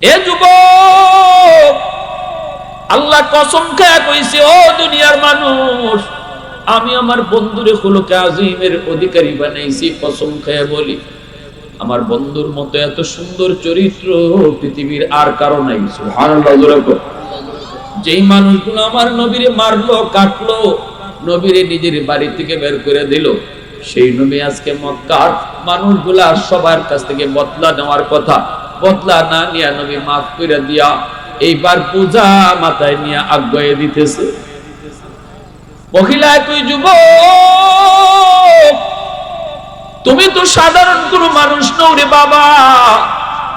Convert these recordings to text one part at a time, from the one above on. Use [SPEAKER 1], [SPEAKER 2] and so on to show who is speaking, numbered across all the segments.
[SPEAKER 1] এ যুবক, আল্লাহ কসম খেয়ে কইছে, ও দুনিয়ার মানুষ, আমি আমার বন্ধুরে খুলুকে আজিমের অধিকারী বানাইছি। কসম খেয়ে বলি, আমার বন্ধুর মতো এত সুন্দর চরিত্র পৃথিবীর আর কারো নাই। সুবহানাল্লাহ। যেই মানুষগুলো আমার নবীরে মারলো, কাটলো, নবীরে নিজের বাড়ি থেকে বের করে দিল, সেই নবী আজকে মক্কার মানুষগুলা সবার কাছ থেকে বদলা নেওয়ার কথা, বদলা না নিয়ে নবী মাফ করে দিয়া এইবার পূজা মাথায় নিয়ে আজ্ঞায় দিতেছে। মহিলা তুই যুবক, তুমি তো সাধারণ কোনো মানুষ নও রে বাবা,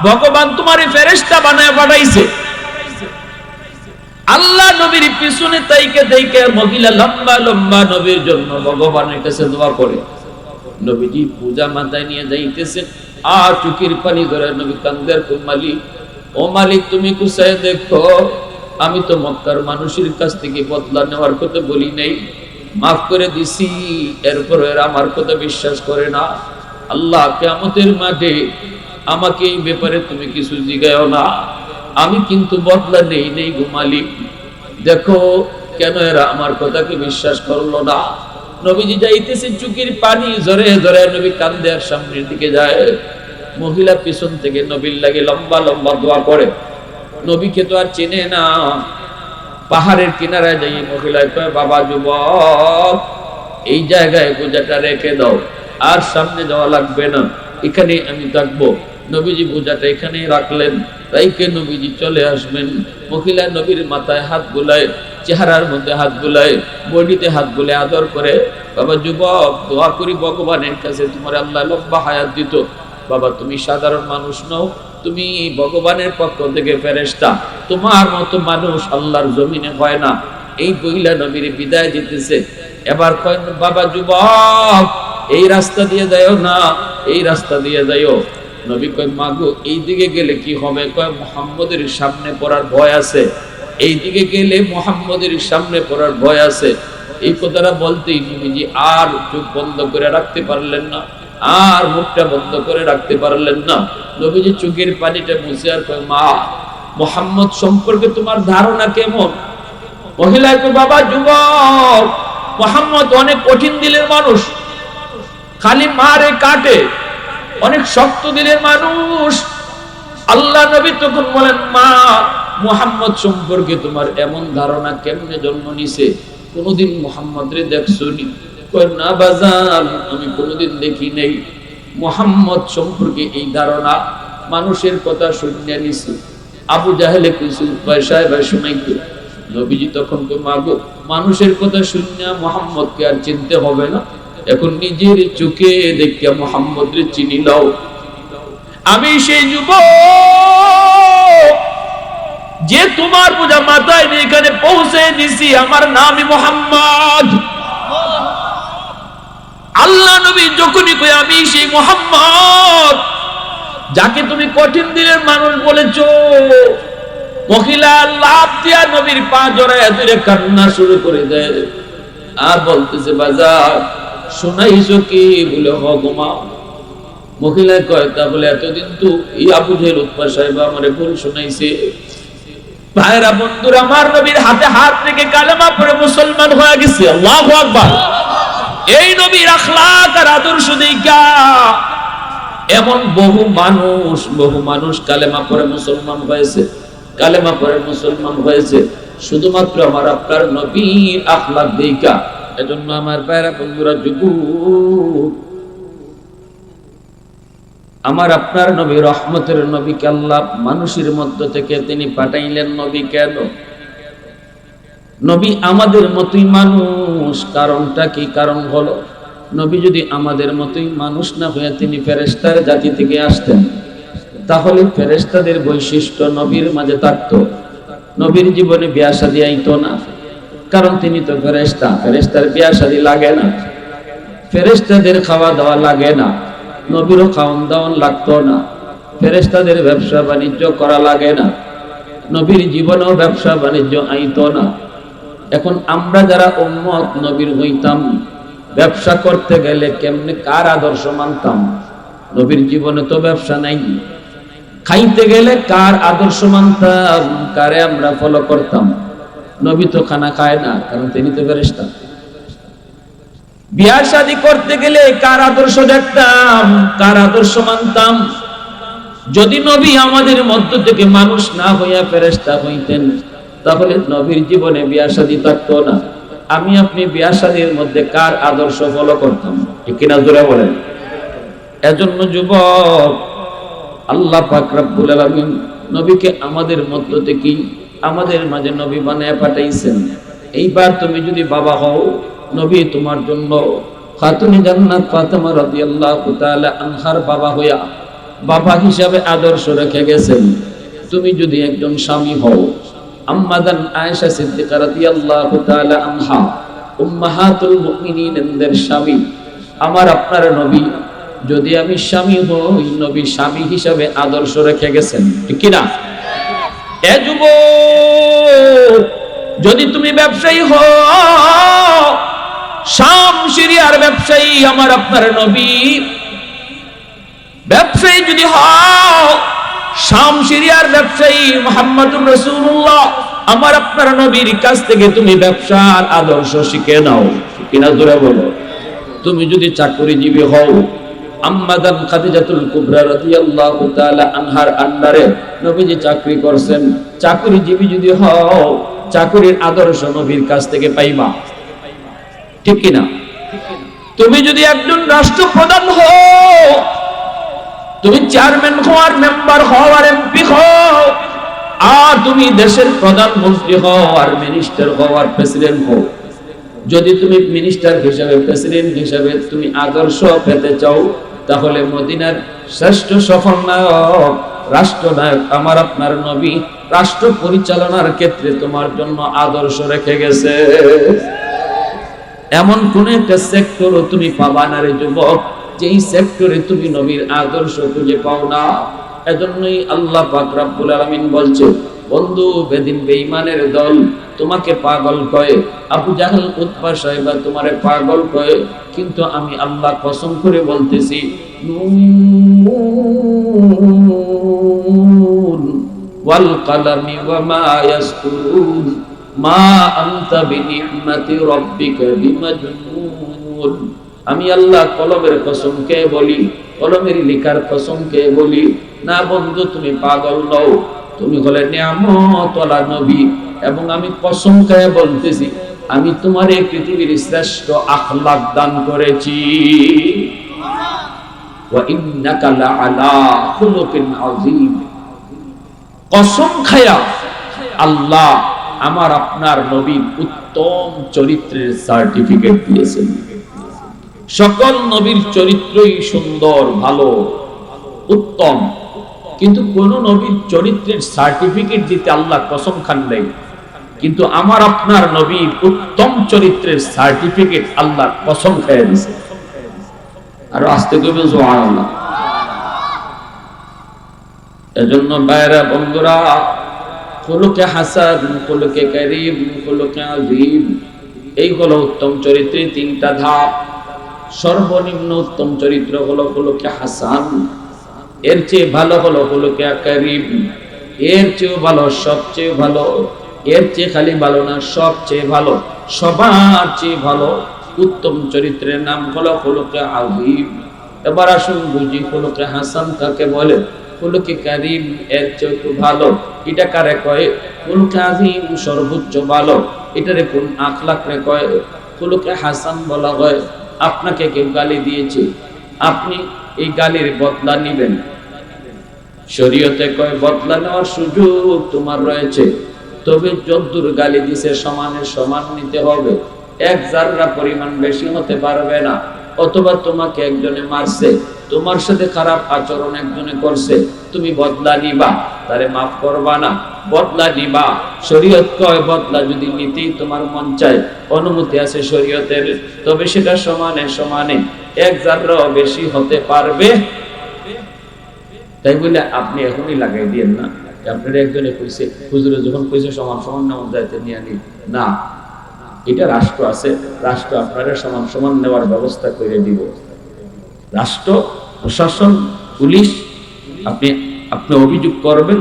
[SPEAKER 1] ভগবান তোমারে ফেরেশতা বানায় পাঠাইছে। আল্লাহ নবীর পিছনে তাইকে তাইকে মহিলা লম্বা লম্বা নবীর জন্য ভগবানের কাছে দোয়া করে। নবীজি পূজা মাথায় নিয়ে যাইতেছেন, আর চোখের পানি ধরে নবী কান্দের, মালিক, ও মালিক, তুমি কুসায় দেখো, আমি তো মক্কার মানুষের কাছ থেকে বদলা নেওয়ার কথা বলি নাই, মাফ করে দিছি, এরপর আমার কথা বিশ্বাস করে না। আল্লাহ কিয়ামতের মাঠে আমাকে এই ব্যাপারে তুমি কিছু জিগায়ও না, আমি কিন্তু বদলা নেই গো মালিক। দেখো কেন এরা আমার কথাকে বিশ্বাস করলো না। নবীজি যাইতেছে, চোখের পানি ঝরে ঝরে নবী কান্দে, আর সামনের দিকে যায়। মহিলা পিছন থেকে নবীর লাগে লম্বা লম্বা দোয়া করে। নবীকে তো আর চেনে না। পাহাড়ের কিনারায় যাই মহিলায় কয়, বাবা যুবক, এই জায়গায় বোঝাটা রেখে দাও, আর সামনে যাওয়া লাগবে না, এখানে আমি থাকবো। নবীজি বোঝাটা এখানেই রাখলেন, রাইকে নবীজি চলে আসবেন। মহিলা নবীর মাথায় হাত বুলায়, চেহারার মধ্যে হাত বুলায়, বডিতে হাত বুলে আদর করে, বাবা যুবক, দোয়া করি ভগবানের কাছে তোমার আল্লাহ লম্বা হায়াত দিত। বাবা তুমি সাধারণ মানুষ নও, তুমি ভগবানের পক্ষ থেকে ফেরেশতা, তোমার মতো মানুষ আল্লাহর জমিনে হয় না। এই মহিলা নবীর বিদায় দিতেছে। এবার কয়, বাবা যুবক, এই রাস্তা দিয়ে যাও না, এই রাস্তা দিয়ে যাও। নবী কয়, মাগো, এই দিকে গেলে কি হবে? কয়, মুহাম্মদের সামনে পড়ার ভয় আছে, এই দিকে গেলে মুহাম্মদের সামনে পড়ার ভয় আছে। এই কথাটা বলতেই নবীজি আর চোখ বন্ধ করে রাখতে পারলেন না, আর মুখটা বন্ধ করে রাখতে পারলেন না। নবীজি চোখের পানিটা মুছে আর কয়, মা, মুহাম্মদ সম্পর্কে তোমার ধারণা কেমন? মহিলা কয়, বাবা যুবক, মুহাম্মদ অনেক কঠিন দিলের মানুষ, খালি মারে কাটে, অনেক শক্ত দিলের মানুষ। আল্লাহ নবী তখন বলেন, মা, মুহাম্মদ সম্পর্কে তোমার এমন ধারণা কেমনে জন্ম নিছে? কোনদিন মুহাম্মদ রে দেখছো নি? কয়, না বাজান, আমি কোনদিন দেখি নাই। মুহাম্মদ সম্পর্কে এই ধারণা মানুষের কথা শুনে নিছি। আবু জাহেলে কিছু পয়সায় বা শুনাইতো। নবীজি তখন তো, মাগো, মানুষের কথা শুনে মুহাম্মদকে আর চিনতে হবে না, এখন নিজের চোখে দেখিয়া মুহাম্মদ রে চিনি লও। আমি সেই যুবক যে তোমার বোঝা মাথায় নিয়ে এখানে পৌঁছে দিছি, আমার নামই মুহাম্মদ। আল্লাহ নবী যখনই কই, আমি সেই মুহাম্মদ যাকে তুমি কঠিন দিলের মানুষ বলেছো, মহিলা লাফ দিয়া নবীর পা জড়ায় ধরে কান্না শুরু করে দেয়, আর বলতেছে, বাজার শোনাইছো কি? বলে, হ গো মা। মহিলা কয়, তা বলে এতদিন তো এই আবু জেহেল উতবা সাহেব আমারে ভুল শোনাইছে। ভাইরা বন্ধুরা, আমার নবীর হাতে হাত রেখে কালেমা পড়ে মুসলমান হয়ে গেছে। আল্লাহু আকবার। এই নবীর আখলাক আর আদর্শ দেখা এমন বহু মানুষ কালেমা পড়ে মুসলমান হয়েছে, কালেমা পড়ে মুসলমান হয়েছে শুধুমাত্র আমার আপনার নবীর আখলাক দেখা। এজন্য আমার ভাইরা বন্ধুরা, যুবক, আমার আপনার নবী রহমতের নবীকে আল্লাহ মানুষের মধ্য থেকে তিনি পাঠাইলেন। নবী কেন? নবী আমাদের মতোই মানুষ। কারণটা কি? কারণ হলো, নবী যদি আমাদের মতোই মানুষ না হয়ে তিনি ফেরেশতার জাতি থেকে আসতেন, তাহলে ফেরেশতাদের বৈশিষ্ট্য নবীর মাঝে থাকতো। নবীর জীবনে বিয়া শাদী আইতো না, কারণ তিনি তো ফেরেশতা। ফেরেশতার বিয়া শাদী লাগে না, ফেরেশতাদের খাওয়া দাওয়া লাগে না, নবীরও খাওয়ান দাওয়ান লাগতো না, ফেরেশতাদের ব্যবসা বাণিজ্য করা লাগে না, নবীর জীবনেও ব্যবসা বাণিজ্য আইতো না। এখন আমরা যারা উম্মত নবীর হইতাম, ব্যবসা করতে গেলে কেমনে কার আদর্শ মানতাম? নবীর জীবনে তো ব্যবসা নাই, খাইতে গেলে কার আদর্শ মানতাম, কারে আমরা ফলো করতাম? নবী তো খানা খায় না, কারণ তিনি তো ফেরেশতা। বিয়াহ শাদী করতে গেলে কার আদর্শ দেখতাম, কার আদর্শ মানতাম? যদি নবী আমাদের মধ্য থেকে মানুষ না হইয়া ফেরেশতা হইতেন, তাহলে নবীর জীবনে বিয়াহ শাদী থাকতো না। আমি আপনি বিয়াহ শাদীর মধ্যে কার আদর্শ ফলো করতাম? ঠিক কিনা জোরে বলেন। এজন্য যুবক, আল্লাহ পাক রব্বুল আলামিন নবীকে আমাদের মধ্য থেকে আমাদের মাঝে নবী বানায় পাঠাইছেন। এইবার তুমি যদি বাবা হও, নবী তোমার জন্য খাতুনে জান্নাত ফাতেমা রাদিয়াল্লাহু তাআলা আনহার বাবা হইয়া বাবা হিসাবে আদর্শ রেখে গেছেন। তুমি যদি একজন স্বামী হও, আম্মাদান আয়েশা সিদ্দিকা রাদিয়াল্লাহু তাআলা আনহা উম্মাহাতুল মুমিনিনদের স্বামী, আমার আপনার নবী যদি আমি স্বামী হই, নবী স্বামী হিসাবে আদর্শ রেখে গেছেন। ঠিক কি না? এ যুবক, যদি তুমি ব্যবসায়ী হও, শাম সিরিয়ার ব্যবসায়ী আমার আপনার নবী, ব্যবসায়ী যদি হও, শাম সিরিয়ার ব্যবসায়ী মুহাম্মদুর রাসূলুল্লাহ আমার আপনার নবীর কাছ থেকে তুমি ব্যবসার আদর্শ শিখে নাও। কিনা জোরে বলো। তুমি যদি চাকরিজীবী হও, আম্মাদান খাদিজাতুল কুবরা রাদিয়াল্লাহু তাআলা আনহার আন্ডারে নবীজি চাকরি করছেন, চাকরিজীবী যদি হও, চাকরির আদর্শ নবীর কাছ থেকে পাইবা। ঠিক কি না? তুমি যদি একজন রাষ্ট্রপ্রধান হও, তুমি চেয়ারম্যান হও আর মেম্বার হও আর এমপি হও, আর তুমি দেশের প্রধানমন্ত্রী হও আর মিনিস্টার হও আর প্রেসিডেন্ট হও, যদি তুমি মিনিস্টার হিসাবে প্রেসিডেন্ট হিসাবে তুমি আদর্শ পেতে চাও, তাহলে মদিনার শ্রেষ্ঠ সফল নায়ক রাষ্ট্রনায়ক আমার আপনার নবী রাষ্ট্র পরিচালনার ক্ষেত্রে তোমার জন্য আদর্শ রেখে গেছে। এমন কোন একটা সেক্টরও তুমি পাবা না রে যুবক, যেই সেক্টরে তুমি নবীর আদর্শ খুঁজে পাও না। এজন্যই আল্লাহ পাক রব্বুল আলামিন বলছে, বন্ধু বেদিন বেঈমানের দল তোমাকে পাগল কয়, আবু জাহল উতবা সাহেবা তোমারে পাগল কয়, কিন্তু আমি আল্লাহ কসম করে বলতেছি, নুন ওয়াল কলামি ওয়া মা ইয়াসতুরুন মা আনতা বিনি'মাতি রাব্বিকা বিমাজনুন। আমি আল্লাহ কলমের কসমকে বলি, কলমের লেখার কসমকে বলি না বন্ধু, তুমি পাগল নও, তুমি হলে নিয়ামতওয়ালা নবী। এবং আমি কসম খেয়ে বলতেছি, আমি তোমারে পৃথিবীর শ্রেষ্ঠ আখলাক দান করেছি। ওয়া ইন্নাকা লাআলা খুলুকিন আযীম। কসম খায়া আল্লাহ আমার আপনার নবীর উত্তম চরিত্রের সার্টিফিকেট দিয়েছেন। সকল নবীর চরিত্রই সুন্দর, ভালো, উত্তম, কিন্তু কোন নবীর চরিত্রের সার্টিফিকেট দিতে আল্লাহ কসম খান নাই। কিন্তু আমার আপনার নবীর উত্তম চরিত্রের সার্টিফিকেট আল্লাহ কসম খেয়ে দিয়েছে। আর আস্তে কইবেন সুবহানাল্লাহ। এজন্য ভাইরা বন্ধুরা, খুলুকে হাসান, খুলুকে কারীম, খুলুকে আযীম, এইগুলো উত্তম চরিত্রের তিনটা ধাপ। সর্বনিম্ন উত্তম চরিত্র হলো খুলুকে হাসান, এর চেয়ে ভালো হলো খুলুকে কারীম, এর চেয়েও ভালো, সবচেয়ে ভালো, এর চেয়ে খালি ভালো না, সবচেয়ে ভালো, সবার চেয়ে ভালো উত্তম চরিত্রের নাম হলো খুলুকে আযীম। এবার আসুন বুঝি খুলুকে হাসান কাকে বলে, খুলুকে কারীম এর চেয়ে একটু ভালো, এটা কারে কয়? খুলুকে আযীম সর্বোচ্চ ভালো, এটারে কোন আখলাক রে কয়? খুলুকে হাসান বলা হয় আপনাকে কেউ গালি দিয়েছে, আপনি এই গালির বদলা নেবেন। শরীয়তে কয় বদলা নেওয়ার সুযোগ তোমার রয়েছে, তবে যদ্দুর গালি দিছে সমানে সমান নিতে হবে, এক জাররা পরিমাণ বেশি হতে পারবে না। অথবা তোমাকে একজনে মারছে, তোমার সাথে খারাপ আচরণ একজনে করছে, তুমি বদলা নিবা, তারে মাফ করবা না, বদলা নিবা। শরীয়ত কয় বদলা যদি নিতেই তোমার মন চায়, অনুমতি আছে শরীয়তের, তবে সেটা সমানে সমানে, এক জাররা বেশি হতে পারবে। তাই বলে আপনি এখনই লাগাই দিয়েন না, আপনার একজনে কইছে হুজুরে যখন কইছে সমান সমান নেওয়া যাইতে নিয়ে নি না, এটা রাষ্ট্র আছে, রাষ্ট্র আপনারা সমান সমান নেওয়ার ব্যবস্থা করে দিব। রাষ্ট্র, প্রশাসন, পুলিশ, আপনি আপনি অভিযোগ করবেন,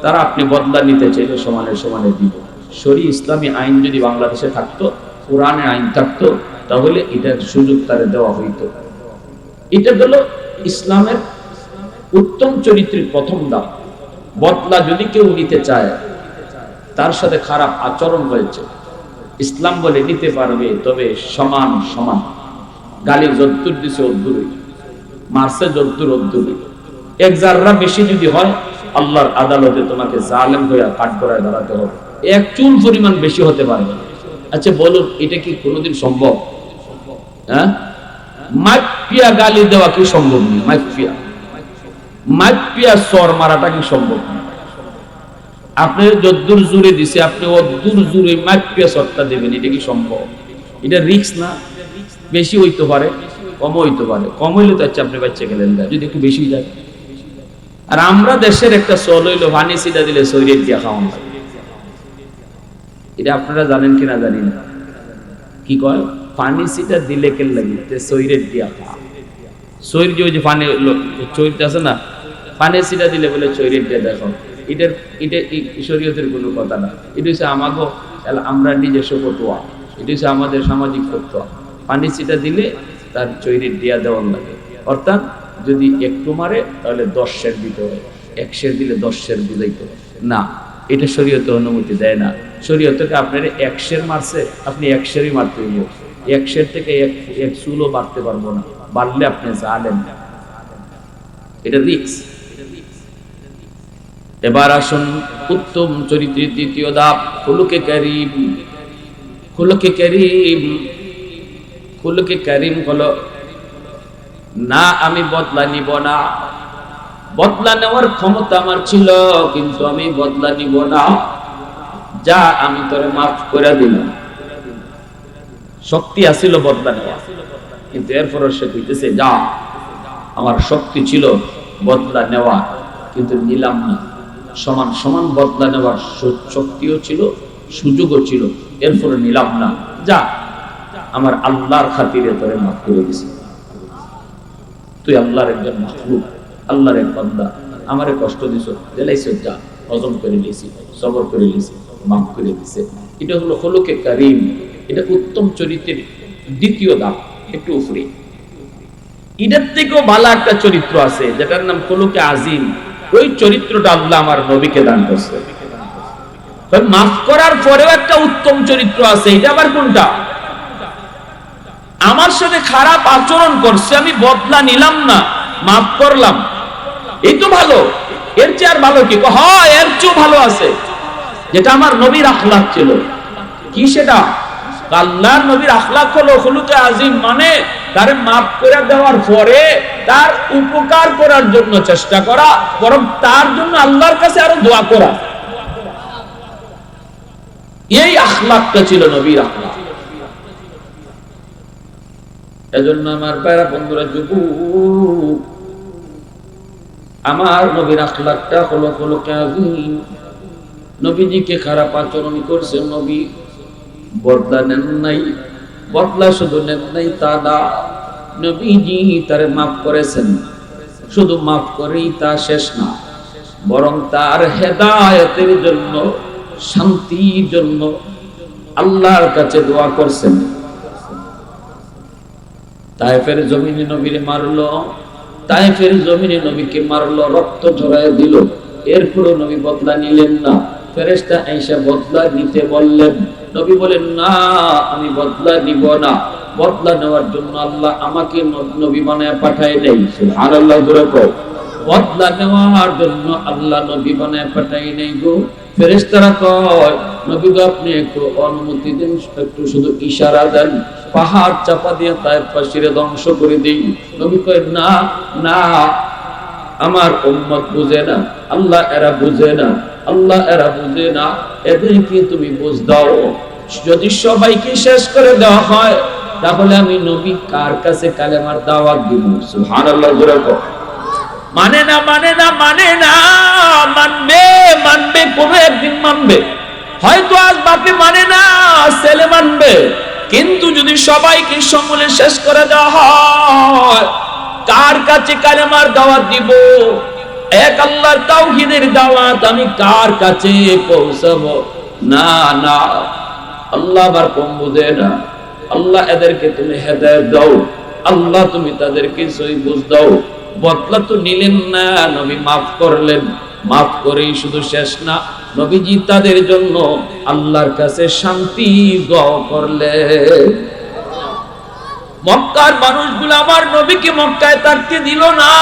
[SPEAKER 1] তারা আপনি বদলা নিতে চাইলে সমানে সমানে দিব। শরীয়ত ইসলামী আইন যদি বাংলাদেশে থাকতো, কোরআনের আইন থাকতো, তাহলে এটার সুযোগ তারে দেওয়া হইতো। এটা হলো ইসলামের উত্তম চরিত্রের প্রথম ধাপ। বদলা যদি কেউ নিতে চায়, তার সাথে খারাপ আচরণ হয়েছে, ইসলাম বলে নিতে পারবে, তবে সমান সমান। গালি যদ্দুর দিছে অদ্দুরই, মারছে যদ্দুর অদ্দুরই। এক জাররা বেশি যদি হয়, আল্লাহর আদালতে তোমাকে জালেম হয়ে কাঠ করায় দাঁড়াতে হবে। এক চুল পরিমাণ বেশি হতে পারবে না। আচ্ছা বলুন, এটা কি কোনোদিন সম্ভব? হ্যাঁ, মাইপিয়া গালি দেওয়া কি সম্ভব নেই? মাইপিয়া সর মারাটা কি সম্ভব না? আপনি যদ্দুর জুড়ে দিছে, আপনি অদ্দুর জুড়ে মাইপিয়া সরটা দেবেন, এটা কি সম্ভব? এটা রিস্ক না? বেশি হইতে পারে, কম হইতে পারে। কম হইলে তো আচ্ছা আপনি বাচ্চা গেলেন, যদি একটু বেশি যায়। আর আমরা দেশের একটা চল হইলো পানি সিটা দিলে শরীর দিয়া খাওয়ান হয়। এটা আপনারা জানেন কিনা জানি না। কি কয়? পানি সিটা দিলে কেন লাগে? শরীর দিয়া খাওয়া। শরীর যে পানি চরিত্র আছে না, পানি সিটা দিলে বলে শরীর দিয়ে দেখো। এটা শরীয়তের কোনো কথা না। এটা হচ্ছে আমাকে, আমরা নিজস্ব ফতোয়া। এটা হচ্ছে আমাদের সামাজিক ফতোয়া। পানি সিটা দিলে তার শরীর দিয়া দেওয়ার লাগে। অর্থাৎ যদি একটু মারে তাহলে 10 সের দিতে হয়, 1 সের দিলে 10 সের বুঝাইতে হয় না। এটা শরীয়তে অনুমতি দেয় না। শরীয়তে আপনার 1 সের মারছে, আপনি 1 সেরই মারতে হইব। 1 সের থেকে এক চুলও বাড়তে পারবো না, বাড়লে আপনি জালেম। এটা রিস্ক। এবার আসুন উত্তম চরিত্রের দ্বিতীয় ধাপ, খুলুকে কারীম। খুলুকে কারীম, খুলুকে কারীম হলো না আমি বদলা নিব না। বদলা নেওয়ার ক্ষমতা আমার ছিল, কিন্তু আমি বদলা নিব না। যা, আমি তোরে মাফ করে দিলাম। শক্তি আছিল বদলা নেওয়া, কিন্তু এরপরও সে কইতেছে যা, আমার শক্তি ছিল বদলা নেওয়া, কিন্তু নিলাম না। সমান সমান বদলা নেওয়ার শক্তিও ছিল, সুযোগও ছিল, এরপরে নিলাম না। যা, আমার আল্লাহর খাতিরে তোরে মাফ করে দিছি। তুই আল্লাহর একজন মাখলুক, আল্লাহর এক বান্দা, আমারে কষ্ট দিছ, জেলাইছ, যা, হজম করে নিয়েছি, সবর করে নিয়েছি, মাফ করে দিছে। এটা হলো খুলুকে কারীম। এটা উত্তম চরিত্রের দ্বিতীয় ধাপ, একটু উপরে। এটার থেকেও ভালো একটা চরিত্র আছে, যেটার নাম খুলুকে আজিম। ওই চরিত্রটা আল্লাহ আমার নবীকে দান করছে। মাফ করার পরেও একটা উত্তম চরিত্র আছে, এটা আবার কোনটা? আমার সাথে খারাপ আচরণ করছে, আমি বদলা নিলাম না, মাফ করলাম, এই তো ভালো। এর চেয়ে আর ভালো কি? হ্যাঁ, এর চেয়ে ভালো আছে, যেটা আমার নবীর আখলাক ছিল। কি সেটা? আল্লাহর নবীর আখলাক হলো খুলুকে আজিম, মানে তারে মাফ করে দেওয়ার পরে তার উপকার করার জন্য চেষ্টা করা, বরং তার জন্য আল্লাহর কাছে আরো দোয়া করা। এই আখলাকটা ছিল নবীর আখলাক। এজন্য আমার প্যারা বন্ধুরা, যুবক, আমার নবীর আখলাকটা হলো খুলুকে আজিম। নবীজিকে খারাপ আচরণ করছে, নবী বদলা নেন নাই। বদলা শুধু নেন নাই তা না, নবীজি তারে মাফ করেছেন। শুধু মাফ করেই তা শেষ না, বরং তার হেদায়েতের জন্য, শান্তির জন্য আল্লাহর কাছে দোয়া করছেন। তায়েফের জমিনে নবীরে মারলো, তায়েফের জমিনে নবীকে মারলো, রক্ত ঝরায় দিল, এরপরও নবী বদলা নিলেন না। ফেরেশতা আয়েশা বদলা নিতে বললেন, নবী বলেন না, আমি বদলা নিব না। বদলা নেওয়ার জন্য আল্লাহ আমাকে নবী বানায় পাঠায় নাই। সুবহানাল্লাহ, জোরে কও। বদলা নেওয়ার জন্য আল্লাহ নবী বানায় পাঠায় নাই গো। ফেরেশতারা কয়, নবী গো আপনি একটু অনুমতি দেন, একটু শুধু ইশারা দেন, পাহাড় চাপা দিয়ে তায়েফবাসীরে ধ্বংস করে দেই। নবী কয় না না, আমার উম্মত বুঝে না, আল্লাহ এরা বুঝে না, আল্লাহ এরা বুঝে না, এদেরকে তুমি বুঝ দাও। যদি সবাইকে শেষ করে দেওয়া হয়, তাহলে আমি নবী কার কাছে কালেমার দাওয়াত দিব? সুবহানাল্লাহ, জোরে কও। মানে না, মানে না, মানে না। মানবে, মানবে, কোনো একদিন মানবে। হয়তো আজ বাপে মানে না, ছেলে মানবে, কিন্তু যদি সবাইকে সমূলে শেষ করে দেওয়া হয়, কার কাছে কালেমার দাওয়াত দিব? এক আল্লাহর তাওহীদের দাওয়াত আমি কার কাছে পৌঁছাবো? না না, আল্লাহ আমার কম বুঝে না। আল্লাহ এদেরকে তুমি হেদায়েত দাও, আল্লাহ তুমি তাদেরকে সহি বুঝ দাও। বদলা তো নিলেন না, নবী মাফ করলেন। মাফ করেই শুধু শেষ না, নবীজি তাদের জন্য আল্লাহর কাছে শান্তি দোয়া করলেন। মক্কার মানুষগুলো আমার নবীকে মক্কায় থাকতে দিল না।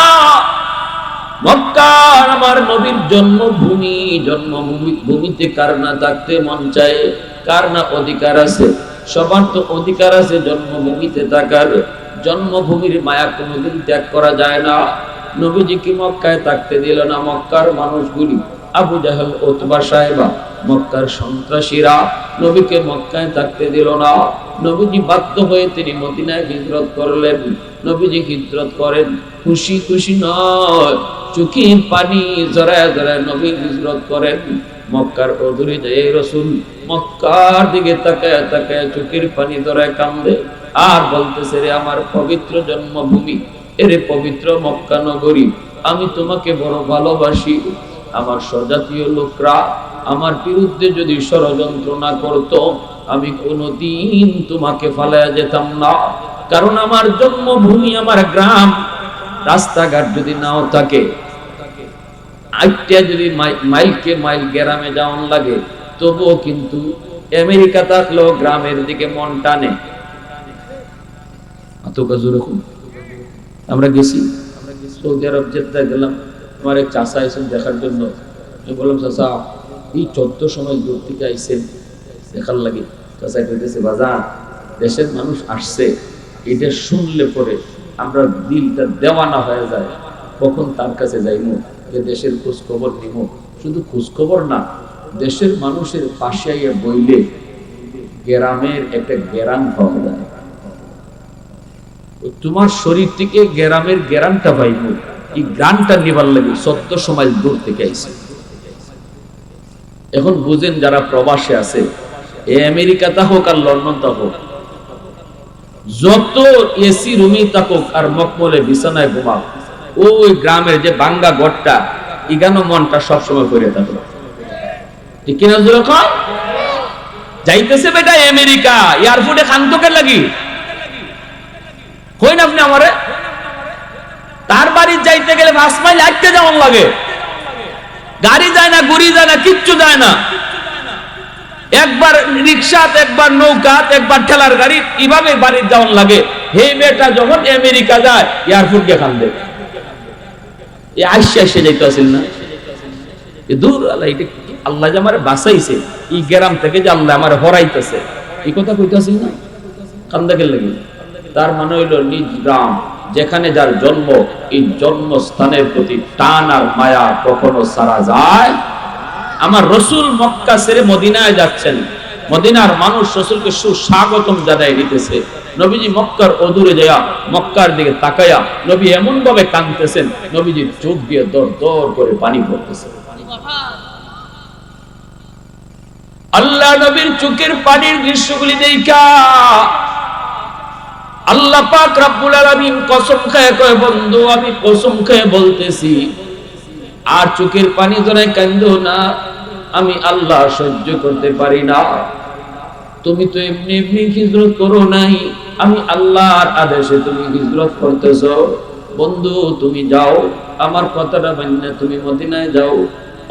[SPEAKER 1] মক্কার আমার নবীর জন্মভূমি, জন্মভূমিতে কার না থাকতে মন চায়? কার না অধিকার আছে? সবার তো অধিকার আছে জন্মভূমিতে থাকার। জন্মভূমির মায়া কোনোদিন ত্যাগ করা যায় না। নবীজিকে মক্কায় থাকতে দিল না। মক্কার মানুষগুলি, আবু জাহেল, উতবা সাহেবা, মক্কার সন্ত্রাসীরা নবীকে মক্কায় থাকতে দিল না। নবীজি বাধ্য হয়ে তিনি মদিনায় হিজরত করলেন। নবীজি হিজরত করেন খুশি খুশি নয়, চোখের পানি জড়ায় জড়ায় নবী হিজরত করেন। মক্কার অদূরে যায় রাসূল মক্কার দিকে তাকায় তাকায় চোখের পানি জড়ায় কান্দে আর বলতেছে, রে আমার পবিত্র জন্মভূমি, এরে পবিত্র মক্কা নগরী, আমি তোমাকে বড় ভালোবাসি। আমার স্বজাতীয় লোকরা আমার বিরুদ্ধে যদি ষড়যন্ত্র না করতো, আমি কোনোদিন তোমাকে ফালায়া যেতাম না। কারণ আমার জন্মভূমি, আমার গ্রাম, রাস্তাঘাট যদি নাও থাকে, আইটা যদি মাইলকে মাইল গ্রামে যাওয়ান লাগে, তবুও কিন্তু আমেরিকা থাকলেও গ্রামের দিকে মন টানে। আমরা গেছি সৌদি আরব জেদ্দা গেলাম, আমার এক চাচা আইসেন দেখার জন্য। আমি বললাম, চাচা এই 14 সময় দূর থেকে আইসেন দেখার লাগে। চাচা কইতেছে, বাজার দেশের মানুষ আসছে, এটা শুনলে পরে আমরা দিলটা দেওয়ানা হয়ে যায়, কখন তার কাছে যাইমু, যে দেশের খোঁজ খবর নিব। শুধু খোঁজ খবর না, দেশের মানুষের পাশে আইয়া বইলে গ্রামের একটা গ্যারান পাওয়া যায়। তোমার শরীর থেকে গ্রামের গ্যারানটা পাইব, এই গানটা নিবার লাগে 14 সময় দূর থেকে আইছে। এখন বুঝেন যারা প্রবাসে আছে, এ আমেরিকাতে হোক আর লন্ডনটা হোক, যত এসি রুমে থাকুক আর মকমলে বিছানায় ঘুমাক, ওই গ্রামের যে বাঙ্গা ঘরটা, ইগানো মনটা সবসময় করে থাকবে। ঠিক কিনা? যখন যাইতেছে বেটা আমেরিকা, এয়ারপোর্টে খান্তকের লাগি কই না আপনি আমারে, তার বাড়ি যাইতে গেলে 5 মাইল আটকে যাওয়ার লাগে। গাড়ি যায় না, গুড়ি যায় না, কিচ্ছু যায় না। একবার রিক্সাত, একবার নৌকাত, একবার ঠেলার গাড়ি, এইভাবে বাড়ি যাওয়ার লাগে। হে বেটা যখন আমেরিকা যায়, এয়ারপোর্ট কে কান্দে, এই আইসা এসে যাইতে আসেন না, দূর আল্লাহ, এটা আল্লাহ যে আমার বাঁচাইছে, এই গ্রাম থেকে যে আল্লাহ আমার হরাইতেছে, এই কথা কইতে আসেন না, কান্দাকে লাগে। তার মানে হইল নিজ গ্রাম, যেখানে যার জন্ম, এই জন্মস্থানের প্রতি টান আর মায়া কখনো সারা যায়। আমার রসুল মক্কা ছেড়ে মদিনায় যাচ্ছেন, মদিনার মানুষ রসুলকে সুস্বাগতম জানাই দিতেছে। নবীজি মক্কার অদূরে যায়া মক্কার দিকে তাকায়া নবী এমন ভাবে কাঁদতেছেন, নবীজির চোখ দিয়ে দর দর করে পানি পড়তেছে। আল্লাহ নবীর চোখের পানির দৃশ্যগুলি দেখা আল্লাহ পাক রব্বুল আলামিন কসম খেয়ে কয়, বন্ধু আমি কসম খেয়ে বলতেছি, আর চোখের পানি ধরে কান্দো না, আমি আল্লাহ সহ্য করতে পারি না। তুমি তো এমনি এমনি হিজরত করো নাই, আমি আল্লাহর আদেশে তুমি হিজরত করতেছো। বন্ধু তুমি যাও, আমার কথাটা মান্য তুমি মদিনায় যাও।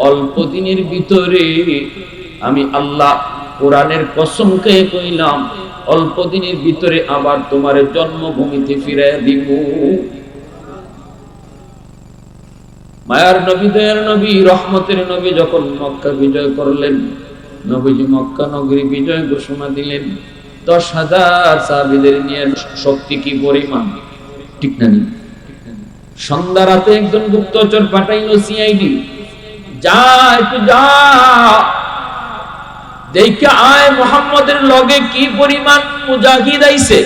[SPEAKER 1] অল্প দিনের ভিতরে আমি আল্লাহ কোরআনের কসম খেয়ে কইলাম, অল্প দিনের ভিতরে আবার তোমার জন্মভূমিতে ফিরে দিব। মায়ার নবী, দয়ার নবী, রহমতের নবী যখন মক্কা বিজয় করলেন, নবীজি মক্কা নগরী বিজয় ঘোষণা দিলেন। 10,000 সাহাবীদের নিয়ে শক্তি কি পরিমাণ, ঠিক না? সন্ধ্যা রাতে একজন গুপ্তচর পাঠাইলো সিআইডি, যা একটু যা দেখে আয় মুহাম্মদের লগে কি পরিমাণ মুজাহিদ আইছে,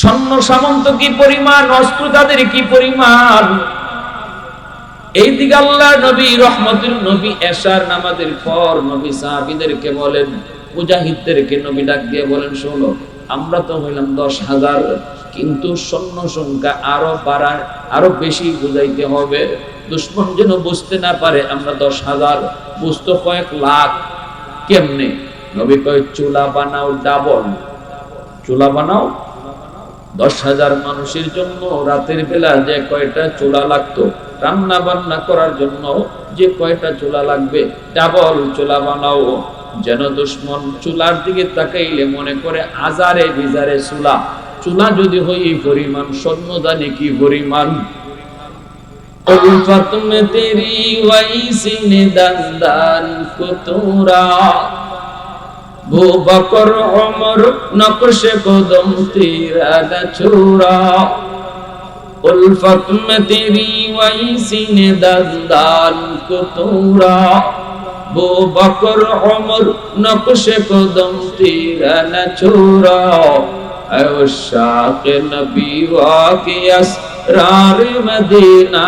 [SPEAKER 1] সৈন্য সামন্ত কি পরিমাণ, অস্ত্র তাদের কি পরিমাণ। এইদিকে আল্লাহ নবী রহমতুল নবী এশার নামাজের পর নবী সাহাবীদেরকে বলেন, মুজাহিদদেরকে নবী ডাক দিয়ে বলেন, শোনো আমরা তো হইলাম 10,000, কিন্তু সৈন্য সংখ্যা আরো বাড়ায়, আরো বেশি বুঝাইতে হবে, দুশমন যেন বুঝতে না পারে আমরা 10,000, বুঝতো কয়েক লাখ। কেমনে? নবী কয় চুলা বানাও ডাবল, চুলা বানাও 10,000 মানুষের জন্য। রাতের বেলা যে কয়টা চুলা লাগতো রান্না বান্না করার জন্য, যে কয়টা চুলা লাগবে ডাবল চুলা বানাও, যেন দুশমন চুলার দিকে তাকাইলে মনে করে হাজারে বিজারে চুলা। চুলা যদি হয় এই পরিমাণ, সৈন্য জানে কি পরিমাণ। उल्फत में तेरी वैसी ने दंदान को तोरा, वो बकर उमर नक्श कदम तेरा न छोड़ा। उल्फत में तेरी वैसी ने दंदान को तोरा, वो बकर उमर नक्श कदम तेरा न छोड़ा। ऐ शाक़ नबी वाक़ियस रार मदीना,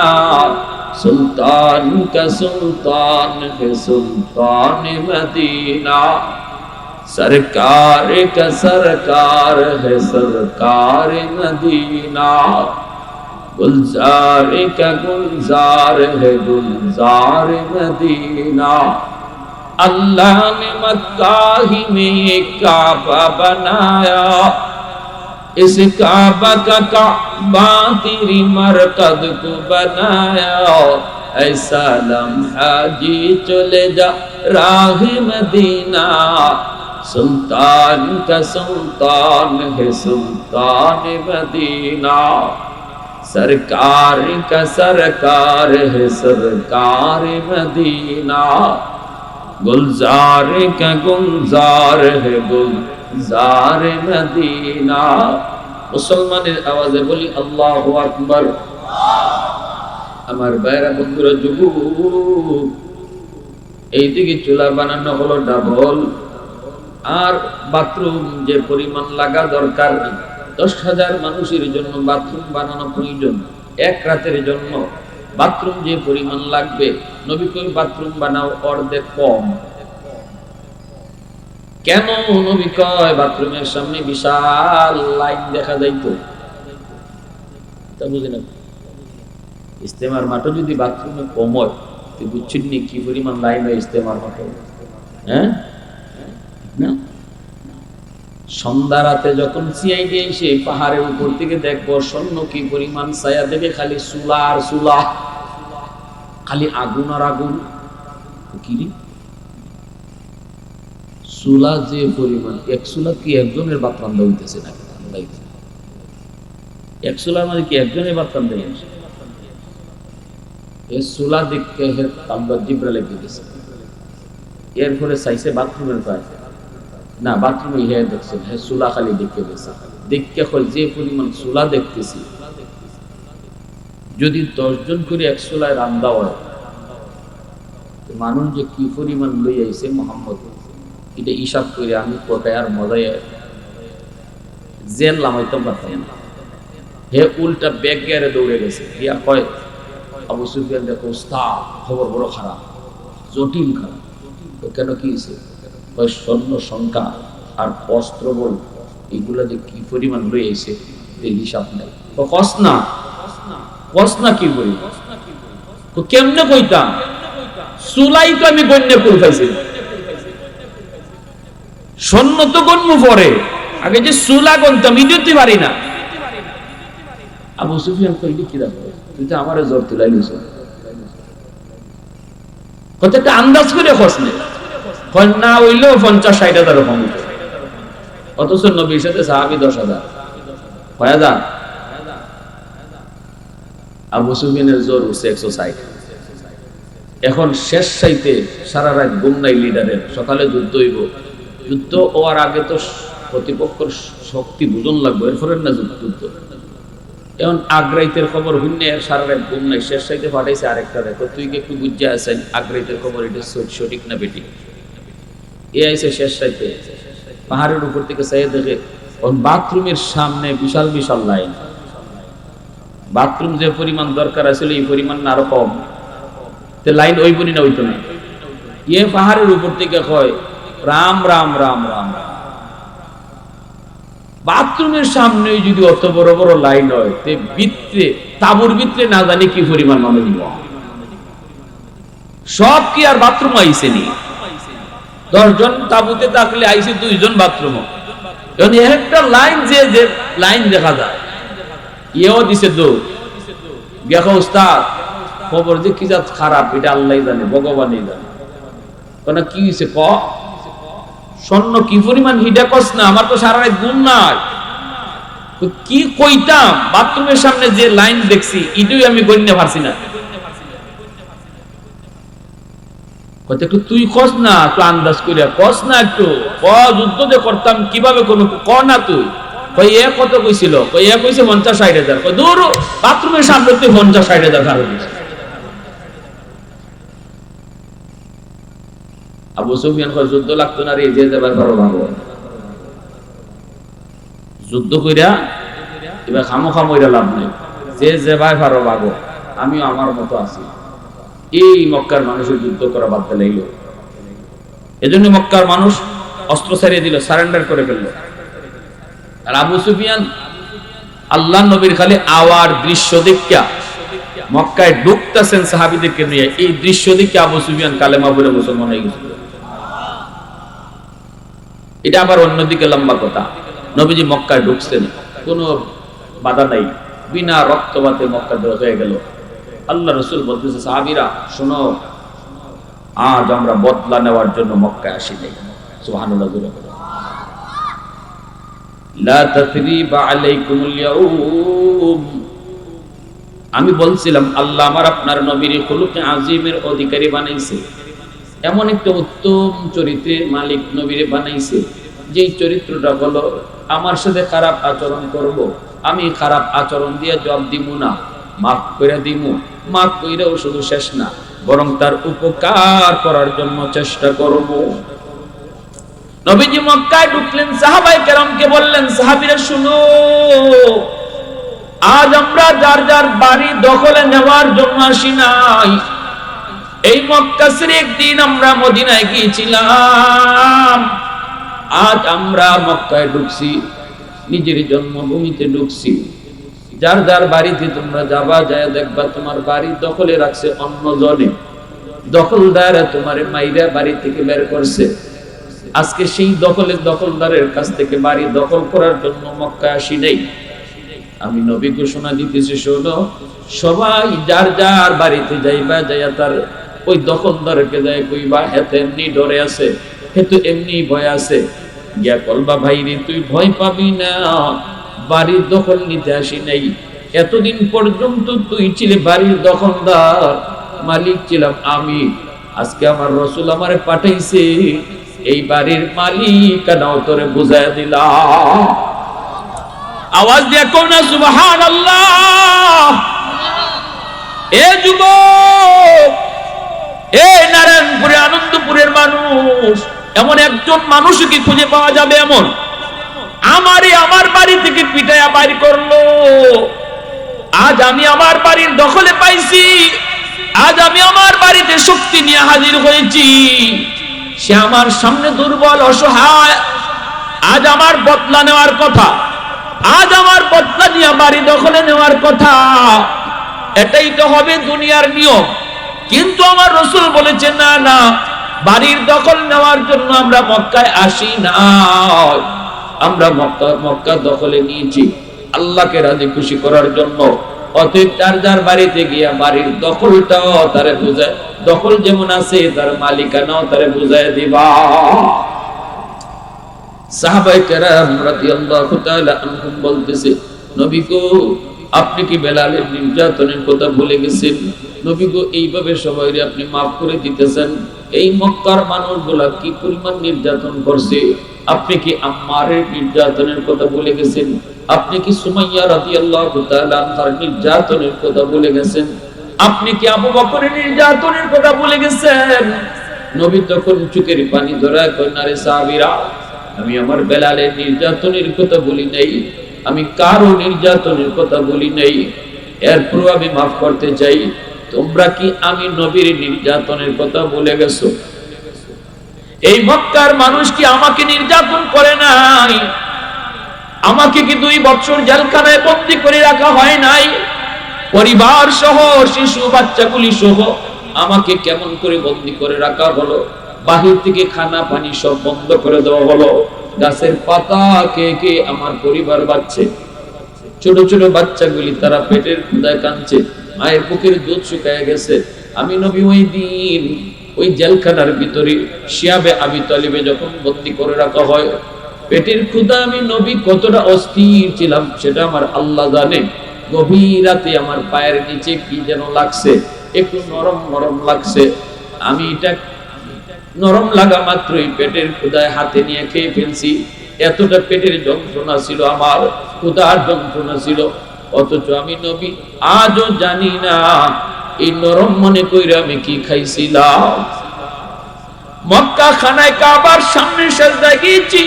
[SPEAKER 1] सुल्तान का सुल्तान है सुल्तान मदीना, सरकार का सरकार है सरकार मदीना, गुलजार का गुलजार है गुलजार मदीना। अल्लाह ने मक्का ही में एक काबा बनाया, इस काबा का काबा तेरी मरकद को बनाया। ऐसा लम्हा जी चले जा राह मदीना, सुल्तान का सुल्तान है सुल्तान मदीना, सरकार का सरकार है सरकार मदीना, गुलजार का गुलजार है गुलजार मदीना। मुसलमाনের আওয়াজে বলি আল্লাহু আকবার। আমার ভাইরা বন্ধুরা, যুবক, এইদিকে চুলা বানানো হলো ডাবল, আর বাথরুম যে পরিমাণ লাগা দরকার 10,000 মানুষের জন্য বাথরুম বানানো প্রয়োজন। এক রাতের জন্য বাথরুম যে পরিমাণ লাগবে, নবী কই বাথরুম বানাও অর্ধেক কম। কেন? নবী কয় বাথরুমের সামনে বিশাল লাইন দেখা যাইতো, তা বুঝেন। ইস্তেমার মাঠে যদি বাথরুমে কম হয়, তুই বুঝছেন নি কি পরিমাণ লাইন হয় ইস্তেমার মাঠে? হ্যাঁ না? সন্ধ্যা রাতে যখন সিআইডি এসে পাহাড়ের উপর থেকে দেখবো সৈন্য কি পরিমাণ ছায়া দেবে, খালি চুলা আর চুলা, খালি আগুন আর আগুন। কি চুলা যে পরিমাণ, এক চুলা কি একজনের ভাত রান্না হইতেছে না? এক চুলার মানে কি একজনের ভাত রান্না হইতেছে? এই চুলা দেখে তাম্বার জিব্রা লেগে গেছে। এরপরে চাইছে বাথরুমের পায় না, বাথরুমে ইহে দেখছেন, হ্যাঁ চুলা খালি দেখে গেছে। দেখতে হয় যে পরিমাণ চুলা দেখতেছি, যদি 10 জন করে এক চুলায় রান্না হয়, মানুষ যে কি পরিমাণ লই আইছে মোহাম্মদ, এটা হিসাব করে আমি কোটায় আর মজায় জেন লামাইতাম পারতাম না। হে উল্টা ব্যাগ গিয়ারে দৌড়ে গেছে, ইয়া কয় আবু সুফিয়ান দেখো উস্তাদ, খবর বড় খারাপ, জটিল খারাপ। কেন কি হয়েছে? সৈন্য সংখ্যা আর অস্ত্র বল এগুলা যে কি পরিমাণ লই আইছে এই হিসাব নাই। কস না কি বলি, কেমনে কইতাম? চুলাই তো আমি গণ্য করে খাইছি, সৈন্য তো গণ্য পরে, আগে যে চুলা গণতাম ইডিতে পারি না। আবু সুফিয়ান কইলি কি রাখো, তুই তো আমারে জোর তুলাই নিছ, কতটা আন্দাজ করে খস নে, না হইলেও 50-60 হাজার রকম, অথচ নবীর সাথে সাহাবী 10,000 কয় হাজার। আবু সুফিয়ানের জোর হচ্ছে 160। এখন শেষ চাইতে সারা রাত ঘুম নাই লিডারের, সকালে যুদ্ধ হইব, যুদ্ধ হওয়ার আগে তো প্রতিপক্ষের শক্তি বুঝন লাগবে, এরপরে না যুদ্ধ। এখন আগ্রাইতের খবর হইনে সারা রাত ঘুম নাই, শেষ চাইতে পাঠাইছে আরেকটা দেখো, তুই কি একটু বুঝে আছেন আগ্রাইতের খবর এটা সঠিক না বেটি? এ আইছে শেষ চাইতে, পাহাড়ের উপর থেকে চাইয়ে দেখে বাথরুমের সামনে বিশাল বিশাল লাইন। বাথরুম যে পরিমাণ দরকার আসলে এই পরিমাণ না আরো কম, লাইন ওই বনি না হইতো না। ইয়ে পাহাড়ের উপর থেকে কয় রাম রাম রাম রাম রাম, বাথরুমের সামনে যদি অত বড় বড় লাইন হয়, তে ভিতরে তাবুর ভিতরে না জানি কি পরিমাণ মানুষ, সব কি আর বাথরুম আইসে নি? 10 জন তাবুতে থাকলে আইসে 2 জন বাথরুম। একটা লাইন যে লাইন দেখা যায়, ইয়েও দিছে দেখো উস্তাদ, খবর যে কি জাত খারাপ, এটা আল্লাহ জানে, ভগবানই জানে। কেন কি হয়েছে ক, স্বর্ণ কি পরিমাণ হিডা কস না, আমার তো সারা রাত ঘুম নাই। কি কইতাম, বাথরুমের সামনে যে লাইন দেখছি এটাই আমি গণ্য পারছি না। একটু তুই কস না, একটু আন্দাজ করিয়া কস না, একটু যুদ্ধ যে করতাম কিভাবে কোন ক না তুই। কই এ কত কইছিল, কই এ কইছে 50-60 হাজার। দূর, বাথরুমের সামনে তুই 50-60 হাজার খারাপ দিস। আবু সুফিয়ান কয় যুদ্ধ লাগতো না রে, যে যাবার পারো ভালো, যুদ্ধ কইরা এবার খামোখা মইরা লাভ নেই, যে যেভাবে পারো ভাগো, আমিও আমার মতো আছি। এই মক্কার মানুষের যুদ্ধ করা বাদ দিল। এজন্য মক্কার মানুষ অস্ত্র ছাড়িয়ে দিল, সারেন্ডার করে ফেলল। আর আবু সুফিয়ান আল্লাহ নবীর খালি আওয়ার দৃশ্য দেখা মক্কায় ঢুকতেছেন সাহাবীদেরকে নিয়ে, এই দৃশ্য দেখে আবু সুফিয়ান কালেমা পড়ে মুসলমান হয়ে গেছিল। এটা আবার অন্যদিকে লম্বা কথা, নবীজি মক্কায় ঢুকছেন, কোনো বাধা নাই, বিনা রক্তপাতে মক্কা হয়ে গেল। আল্লাহ রাসূল বলতেছে, সাহাবীরা শোনো, আজ আমরা বদলা নেওয়ার জন্য মক্কায় আসি নাই। সুবহানাল্লাহ। লা তাসরিবা আলাইকুমুল ইয়াউম। আমি বলছিলাম আল্লাহ আমার আপনার নবীর খুলুকে আজিমের অধিকারী বানাইছে, এমন একটা উত্তম চরিত্রের মালিক নবীরে বানাইছে, যেই চরিত্রটা হলো আমার সাথে খারাপ আচরণ করব, আমি খারাপ আচরণ দিয়ে জবাব দিব না, মাফ করে দিব। মাফ কইরাও শুধু শেষ না, বরং তার উপকার করার জন্য চেষ্টা করব। নবীজি মক্কায় ঢুকলেন, সাহাবায়ে কেরামকে বললেন, সাহাবীরা শুনো, আজ আমরা যার যার বাড়ি দখলে নেওয়ার জন্য আসি নাই। এই মক্কা ছেড়ে একদিন আমরা মদিনায় গিয়েছিলাম, আজ আমরা মক্কায় ঢুকছি, নিজের জন্মভূমিতে ঢুকছি। যার যার বাড়িতে তোমরা যাবা, যায় দেখবা তোমার বাড়ি দখলে রাখছে অন্য জনে, দখলদার তোমার মাইরা বাড়ি থেকে বের করছে। আজকে সেই দখলদারের কাছ থেকে বাড়ি দখল করার জন্য মক্কায় আসি নাই। আমি নবী ঘোষণা দিতেছি, শোনো, সবাই যার যার বাড়িতে যাইবা, যাইয়া তার ওই দখলদারকে যায় কইবা, হেতে এমনি ডরে আছে, হেতু এমনি ভয় আছে, গিয়া বলবা, ভাই রে তুই ভয় পাবি না, বাড়ির দখল নিতে আসি নাই। এতদিন পর্যন্ত তুই ছিলে বাড়ির দখলদার, মালিক ছিলাম আমি। আজকে আমার রাসূল আমারে পাঠাইছে, এই বাড়ির মালিকানাও তোরে বুঝাইয়া দিলাম। আওয়াজ দিয়ে কোন না সুবহানাল্লাহ। এ যুবক, এ নারায়ণপুরে আনন্দপুরের মানুষ, এমন একজন মানুষ কি খুঁজে পাওয়া যাবে এমন আমার বাড়ি থেকে পিটাইয়া বাইর করলো? আজ আমি আমার বাড়ির দখলে পাইছি, আজ আমি আমার বাড়িতে শক্তি নিয়ে হাজির হয়েছি, সে আমার সামনে দুর্বল অসহায়। আজ আমার বদলা নেওয়ার কথা, আজ আমার বদলা নিয়ে বাড়ি দখলে নেওয়ার কথা। এটাই তো হবে দুনিয়ার নিয়ম। কিন্তু আমার রাসূল বলেছেন, না না, বাড়ির দখল নেওয়ার জন্য আমরা মক্কায় আসি না, আমরা মক্কা দখলে নিয়েছি আল্লাহকে রাজি খুশি করার জন্য। অতএব যার যার বাড়িতে গিয়া বাড়ির দখলটাও তারে বুঝায়, দখল যেমন আছে তার মালিকানাও তারে বুঝায় দিবা। সাহাবায়ে কেরাম রাদিয়াল্লাহু তাআলা আনহুম বলতেছে, নবী গো, আপনি কি বেলালের নির্যাতনের কথা ভুলে গেছেন? নবী গো, এইভাবে সবাইরে আপনি মাফ করে দিতেছেন? এই মক্কার মানুষগুলা কি পরিমাণ নির্যাতন করছে, আপনি কি আম্মারের নির্যাতনের কথা ভুলে গেছেন? আপনি কি সুমাইয়া রাদিয়াল্লাহু তাআলা আনহার নির্যাতনের কথা ভুলে গেছেন? আপনি কি আবু বকরের নির্যাতনের কথা ভুলে গেছেন? নবী তখন চোখের পানি ধরায় কয়, না রে সাহাবীরা, আমি আমার বেলালের নির্যাতনের কথা বলি নাই, আমি কারো নির্যাতনের কথা বলি নাই। এরপর আমি মাফ করতে চাই, তোমরা কি আমি নবীর নির্যাতনের কথা বলে গেছো? এই মক্কার মানুষ কি আমাকে নির্যাতন করে নাই? আমাকে কি 2 বছর জেলখানায় বন্দী করে রাখা হয় নাই? পরিবার সহ, শিশু বাচ্চাগুলি সহ আমাকে কেমন করে বন্দী করে রাখা হলো? বাহির থেকে খানা পানি সব বন্ধ করে দেওয়া হলো। গাছের পাতা কে কে আমার পরিবার বাঁচছে। ছোট ছোট বাচ্চাগুলি তারা পেটের ক্ষুধায় কাঁদছে, মায়ের বুকের দুধ শুকায় গেছে। আমি নবী ওই দিন ওই জেলখানার ভিতরে শিয়াবে আবি তালিবে যখন বন্দী করে রাখা হয়, পেটের ক্ষুধা আমি নবী কতটা অস্থির ছিলাম সেটা আমার আল্লাহ জানে। গভীর রাতে আমার পায়ের নিচে কি যেন লাগছে, একটু নরম নরম লাগছে। আমি এটা নরম লাগা মাত্রই পেটের ক্ষুধায় হাতে নিয়ে খেয়ে ফেলছি। এতটা পেটের যন্ত্রণা ছিল, আমার ক্ষুধার যন্ত্রণা ছিল। অথচ আমি নবী আজও জানি না এই নরম মনে কইরা আমি কি খাইছিলাম। মক্কা খানায় কাবার সামনে সাজদায় গেছি,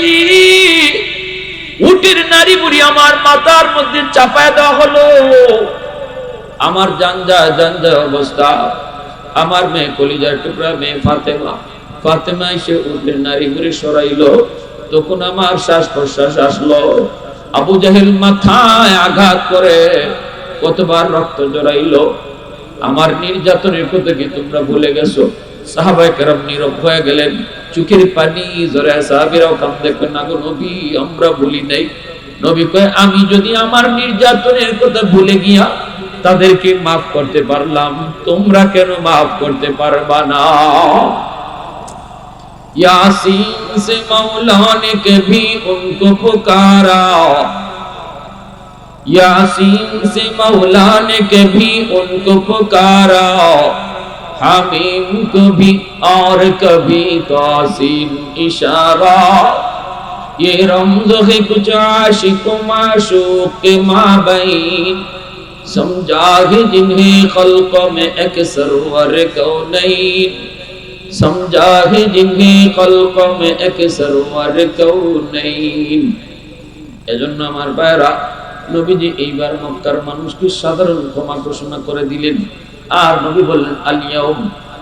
[SPEAKER 1] উটের নারী বুড়ি আমার মাথার মধ্যে চাপায় দেওয়া হলো। আমার জানজা জানজা অবস্থা। আমার মেয়ে কলিজার টুকরা মেয়ে ফাতেমা, ফাতেমা এসে উটের নারী বুড়ি সরাইলো। তখন আমার শ্বাস প্রশ্বাস আসলো। আবু জাহেল মাথায় আঘাত করে কতবার রক্ত জড়াইলো। আমার নির্যাতনের কথা কি তোমরা ভুলে গেছো? সাহাবায়ে কেরাম নীরব হয়ে গেলেন, চোখের পানি ঝরে। সাহাবীরাও কাঁদতে না গো নবী, আমরা ভুলি নাই। নবী কয়, আমি যদি আমার নির্যাতনের কথা ভুলে গিয়া তাদেরকে মাফ করতে পারলাম, তোমরা কেন মাফ করতে পারবা না? यासीन से मौला ने कभी उनको पुकारा, यासीन से मौला ने कभी उनको पुकारा, हामीम को भी और कभी कासिन इशारा। ये रमज़ है कुछ आशिक़ों माशूक़ के माबैन, समझा है जिन्हें खल्क़ों में अक्सर वर कौनैन, समझा है जिन्हें खल्क़ों में अक्सर वर कौनैन। এজন্য আমার ভাইরা, নবীজি এইবার মক্কার মানুষকে সাধারণ ক্ষমা ঘোষণা করে দিলেন। আর নবী বললেন, আল ইয়াউম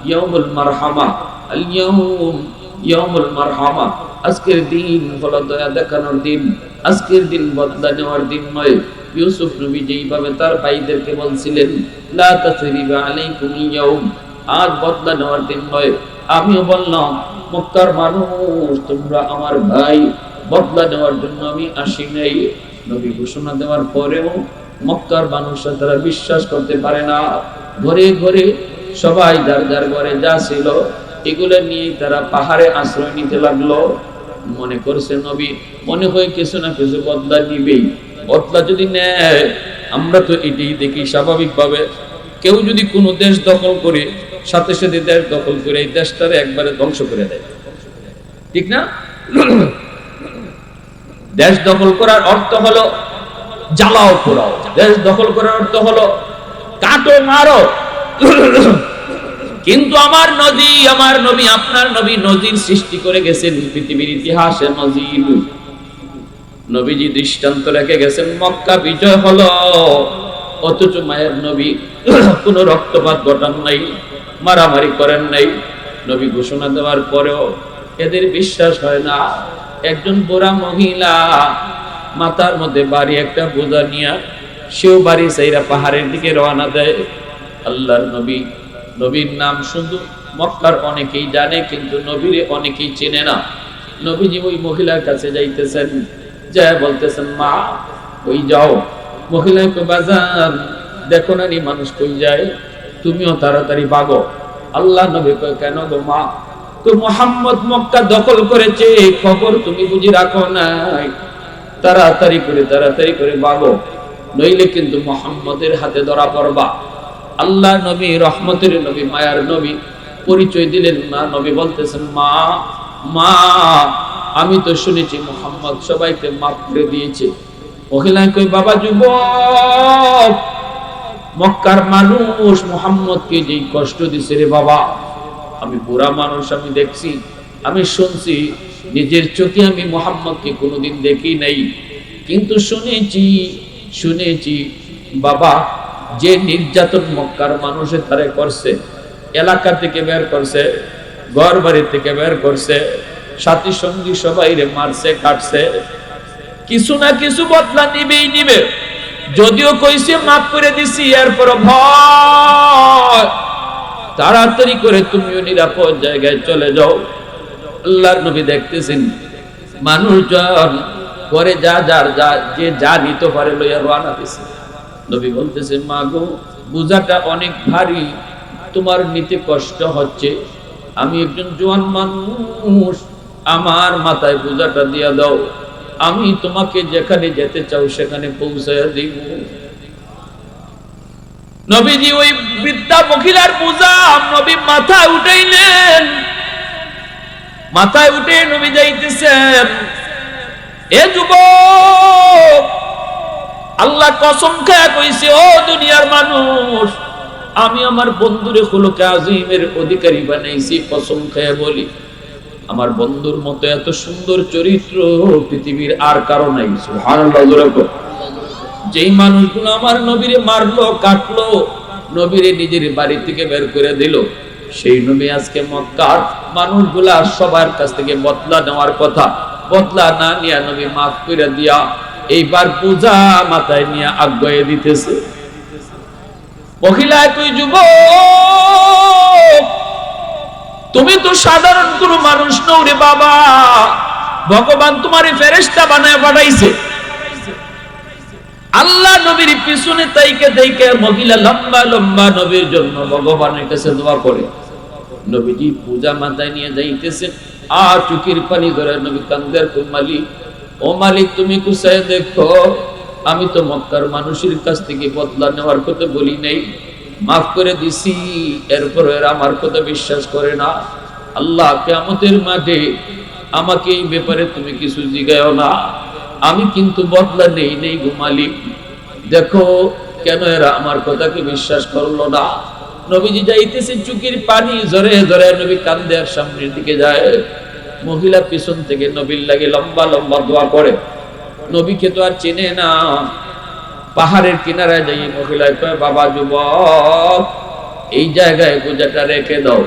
[SPEAKER 1] ইয়াউমুল মারহামা, আল ইয়াউম ইয়াউমুল মারহামা। আজকের দিন হলো দয়া দেখানোর দিন, আজকের দিন বদলা নেওয়ার দিন নয়। ইউসুফ নবী যেইভাবে তার ভাইদেরকে বলছিলেন, লা তাসরিবা আলাইকুমুল ইয়াউম, আজ বদলা নেওয়ার দিন নয়। আমিও বললাম, মক্কার মানুষ তোমরা আমার ভাই, বদলা নেওয়ার জন্য আমি আসি নাই। নবী ঘোষণা দেওয়ার পরেও মক্কার মানুষরা তারা বিশ্বাস করতে পারে না। ঘরে ঘরে সবাই যার যার ঘরে যা ছিল এগুলো নিয়ে তারা পাহাড়ে আশ্রয় নিতে লাগলো। মনে করছে নবী মনে হয় কিছু না কিছু বদলা নিবেই। বদলা যদি নেয়, আমরা তো এটাই দেখি স্বাভাবিকভাবে, কেউ যদি কোনো দেশ দখল করে সাথে সাথে দেশ দখল করে এই দেশটারে একবারে ধ্বংস করে দেয়, ঠিক না? দেশ দখল করার অর্থ হলো জ্বালাও পোড়াও। দেশ দখল করার অর্থ হলো কাটো মারো। কিন্তু আমার নবী আপনার নবী নজির সৃষ্টি করে গেছেন, পৃথিবীর ইতিহাসে নজির। নবীজি দৃষ্টান্ত রেখে গেছেন। মক্কা বিজয় হলো, অথচ মায়ের নবী কোনো রক্তপাত ঘটান নাই, মারামারি করেন নাই। নবী ঘোষণা দেওয়ার পরেও এদের বিশ্বাস হয় না। একজন বুড়া মহিলা মাথার মধ্যে বাড়ি একটা বোঝা নিয়ে সেও বাড়ি চাইরা পাহাড়ের দিকে রওনা দেয়। আল্লাহর নবী, নবীর নাম শুধু মক্কার অনেকেই জানে, কিন্তু নবীরে অনেকেই চেনে না। নবীজি ওই মহিলার কাছে যাইতেছেন, যা বলতেছেন, মা ওই যাও। মহিলাকে বাজান দেখো না নি মানুষ কই যায়, তুমিও তাড়াতাড়ি ভাগো। আল্লাহ নবী কয়, কেন গো মা? তো মুহাম্মদ মক্কা দখল করেছে, খবর তুমি বুঝি রাখো নাই? তাড়াতাড়ি করে ভাগো, নইলে কিন্তু মুহাম্মদের হাতে ধরা পড়বা। আল্লাহ নবী রহমতের নবী, মায়ার নবী পরিচয় দিলেন না। নবী বলতেছেন, মা মা আমি তো শুনেছি মুহাম্মদ সবাইকে মাফ করে দিয়েছে। মহিলা কই, বাবা যুবক, মক্কার মানুষ মুহাম্মদকে যেই কষ্ট দিছে রে বাবা, আমি বুড়া মানুষ, আমি দেখছি, আমি শুনছি, নিজের চোখে আমি মুহাম্মদকে কোনোদিন দেখি নাই, কিন্তু শুনেছি বাবা, যে নির্যাতন মক্কার মানুষের তারে করছে, এলাকা থেকে বের করছে, ঘর বাড়ি থেকে বের করছে, সাথী সঙ্গী সবাই রে মারছে কাটছে, কিছু না কিছু বদলা নিবেই নিবে। যদিও কইছে মাফ করে দিছি, এরপর ভয়, তাড়াতাড়ি করে তুমিও নিরাপদ জায়গায় চলে যাও। আল্লাহর নবী দেখতেছেন মানুষজন করে যে যা নিতে পারে লইয়া রওনা দিছে। নবী বলতেছে, মা গো, বোঝাটা অনেক ভারী, তোমার নিতে কষ্ট হচ্ছে। আমি একজন জওয়ান মানুষ, আমার মাথায় বোঝাটা দিয়া দাও, আমি তোমাকে যেখানে যেতে চাও সেখানে পৌঁছায়া দিব। নবীজি ওই বৃদ্ধা মহিলার বোঝা নবী মাথায় উঠাইলেন। মাথায় উঠে নবী যাইতেছেন। এ যুবক, আল্লাহ কসম খেয়ে কইছে, ও দুনিয়ার মানুষ, আমি আমার বন্ধুরে খুলুকে আজিমের অধিকারী বানাইছি। কসম খেয়ে বলি, আমার বন্ধুর মতো এত সুন্দর চরিত্র পৃথিবীর আর কারো নাই। সুবহানাল্লাহ। যেই মানুষগুলো আমার নবীরে মারলো, কাটলো, নবীরে নিজের বাড়ি থেকে বের করে দিল, সেই নবী আজকে মক্কার মানুষগুলা সবার কাছ থেকে বদলা নেওয়ার কথা, বদলা না নিয়ে নবী মাফ করে দিয়া এইবার পূজা মাথায় নিয়ে আজ্ঞায় দিতেছে। মহিলা কই, যুবক, তুমি তো সাধারণ কোনো মানুষ নও রে বাবা, ভগবান তোমারে ফেরেশতা বানায় পাঠাইছে। আল্লাহ নবীর পিছনে তাইকে তাইকে মহিলা লম্বা লম্বা নবীর জন্য ভগবানের কাছে দোয়া করে। নবীজি পূজা মাথায় নিয়ে যাইতেছেন, আর চোখের পানি ধরে নবী কান্দের, মালিক, ও মালিক, তুমি কুসায় দেখো, আমি তো মক্কার মানুষের কাছ থেকে বদলা নেওয়ার কথা বলি নাই, মাফ করে দিছি, এরপর আমার কথা বিশ্বাস করে না। আল্লাহ, কিয়ামতের মাঠে আমাকে এই ব্যাপারে তুমি কিছু জিগায়ও না, আমি কিন্তু বদলা নেই গো মালিক। দেখো কেন এরা আমার কথাকে বিশ্বাস করলো না। নবীজি যাইতেছে, চোখের পানি ঝরে ঝরে নবী কান্দে, আর সামনের দিকে যায়। মহিলা পিছন থেকে নবীর লাগে লম্বা লম্বা দোয়া করে। নবীকে তো আর চেনে না। পাহাড়ের কিনারায় যাই মহিলায় কয়, বাবা যুবক, এই জায়গায় বোঝাটা রেখে দাও,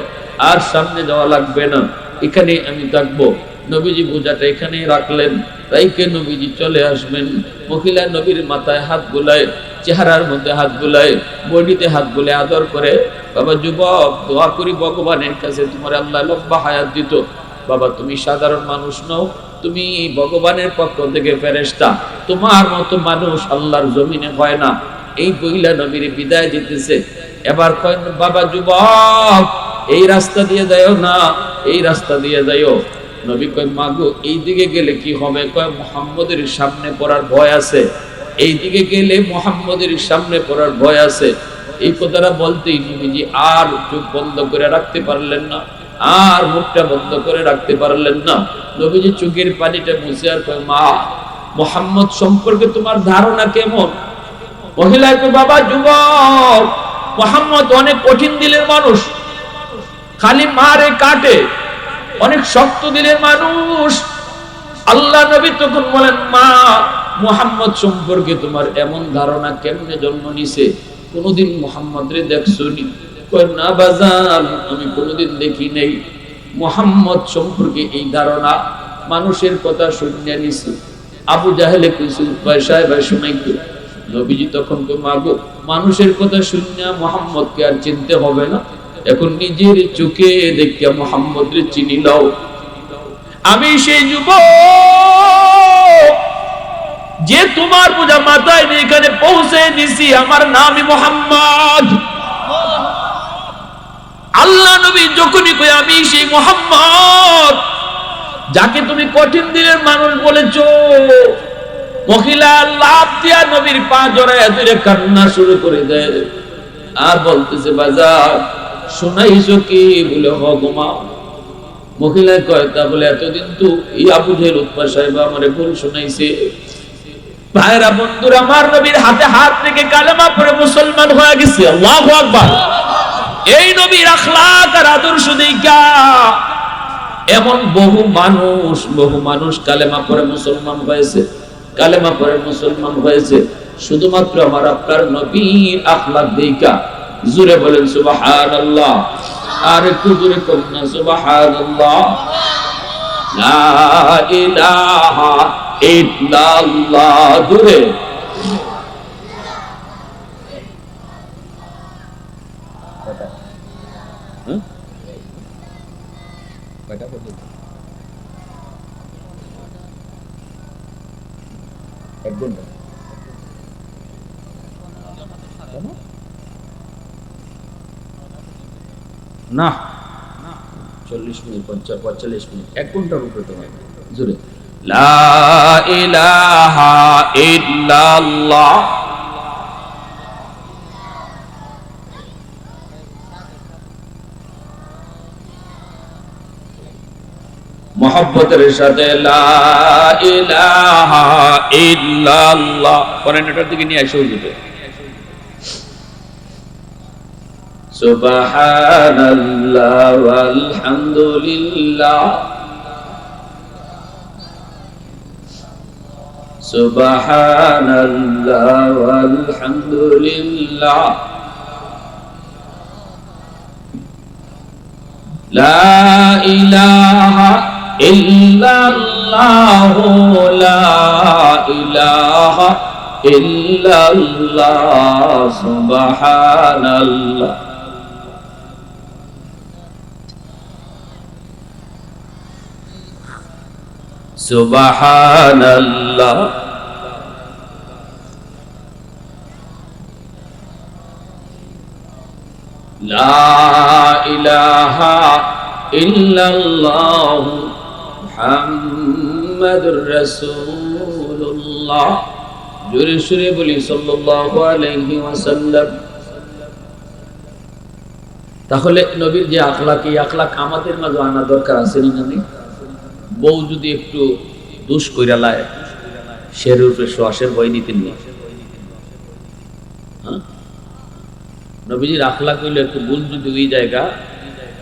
[SPEAKER 1] আর সামনে যাওয়া লাগবে না, এখানে আমি থাকবো। নবীজি বোঝাটা এখানেই রাখলেন, রাইকে নবীজি চলে আসবেন। মহিলা নবীর মাথায় হাত বুলায়, চেহারার মধ্যে হাত বুলায়, বডিতে হাত বুলে আদর করে, বাবা যুবক, দোয়া করি ভগবানের কাছে তোমার আল্লাহ লম্বা হায়াত দিত। বাবা, তুমি সাধারণ মানুষ নও, তুমি ভগবানের পক্ষ থেকে ফেরেশতা, তোমার মতো মানুষ আল্লাহর জমিনে হয় না। এই মহিলা নবীর বিদায় দিতেছে। এবার কয়, বাবা যুবক, এই রাস্তা দিয়ে যাইও না, এই রাস্তা দিয়ে যাইও। নবী কয়, মাগো, এই দিকে গেলে কি হবে? কয়, মুহাম্মদের সামনে পড়ার ভয় আছে, এই দিকে গেলে মুহাম্মদের সামনে পড়ার ভয় আছে। এই কথাটা বলতেই নবীজি আর চোখ বন্ধ করে রাখতে পারলেন না, আর মুখটা বন্ধ করে রাখতে পারলেন না। নবীজি চোখের পানিটা মুছে আর কয়, মা, মুহাম্মদ সম্পর্কে তোমার ধারণা কেমন? মহিলা কয়, বাবা যুবক, মুহাম্মদ অনেক কঠিন দিলের মানুষ, খালি মারে কাটে, অনেক শক্ত দিলের মানুষ। আল্লাহ নবী তখন বলেন, মা, মুহাম্মদ সম্পর্কে তোমার এমন ধারণা কেমনে জন্ম নিছে? কোনদিন মুহাম্মদ রে দেখছো নি? কয়, না বাজান, আমি কোনদিন দেখি নাই। মুহাম্মদ সম্পর্কে এই ধারণা মানুষের কথা শুনে নিছি। আবু জাহেলে কইছে, পয়সায় ভাই শুনাইতো। নবীজি তখন তো, মাগো, মানুষের কথা শুনে মুহাম্মদকে আর চিনতে হবে না, এখন নিজের চোখে দেখিয়া মুহাম্মদ রে চিনি লও। আমি সেই যুবক যে তোমার বোঝা মাথায় নিয়ে এখানে পৌঁছে দিছি, আমার নামই মুহাম্মদ। আল্লাহ নবী যখনই কই, আমি সেই মুহাম্মদ যাকে তুমি কঠিন দিলের মানুষ বলেছো, মহিলা লাফ দিয়া নবীর পা জড়ায় ধরে কান্না শুরু করে দেয়, আর বলতেছে, বাজার শোনাইছো কি? বলে, হ গো মা। মহিলা কয়, তা বলে এতদিন তো এই আবু জেহেল উতবা সাহেব আমারে ভুল শোনাইছে। ভাইরা বন্ধুরা, আমার নবীর হাতে হাত রেখে কালেমা পড়ে মুসলমান হয়ে গেছে। আল্লাহু আকবার। এই নবীর আখলাক আর আদর্শ দেখা এমন বহু মানুষ কালেমা পড়ে মুসলমান হয়েছে, কালেমা পড়ে মুসলমান হয়েছে শুধুমাত্র আমার আপনার নবীর আখলাক দেখা। জোরে বলেন সুবহানাল্লাহ, আর একটু জোরে করেন না সুবহানাল্লাহ। লা ইলাহা ইল্লাল্লাহ দূরে এক ঘন্টা না 40 মিনিট 45 মিনিট 1 ঘন্টার উপরে তো হয় জোরে লা ইলাহা ইল্লাল্লাহ মোহাব্বতের সাথে লা ইলাহা ইল্লাল্লাহ পরের এটার দিকে নিয়ে আসো দিতে সুবহানাল্লাহ ওয়ালহামদুলিল্লাহ সুবহানাল্লাহ ওয়ালহামদুলিল্লাহ লা ইলাহা ইল্লাল্লাহ লা ইলাহা ইল্লাল্লাহ সুবহানাল্লাহ সুবহানাল্লাহ লা ইলাহা ইল্লাল্লাহ মুহাম্মাদুর রাসূলুল্লাহ জোরে সুরে বলি সাল্লাল্লাহু আলাইহি ওয়াসাল্লাম তাহলে নবীর যে আখলাক এই আখলাক আমাদের মাঝে আনা দরকার আছে না জানি বউ যদি একটু দুষ কইরা লায় শের উপরে শ্বাসের ভয় নিতেন না নবীজির আখলাক হইলে একটু ভুল যদি ওই জায়গা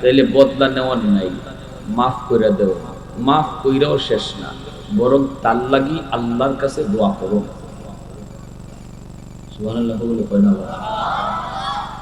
[SPEAKER 1] তাইলে বদলা নেওয়ার নাই মাফ করে দেও মাফ কইরাও শেষ না বরং তার লাগি আল্লাহর কাছে দোয়া করো সুবহানাল্লাহ বলে কয় না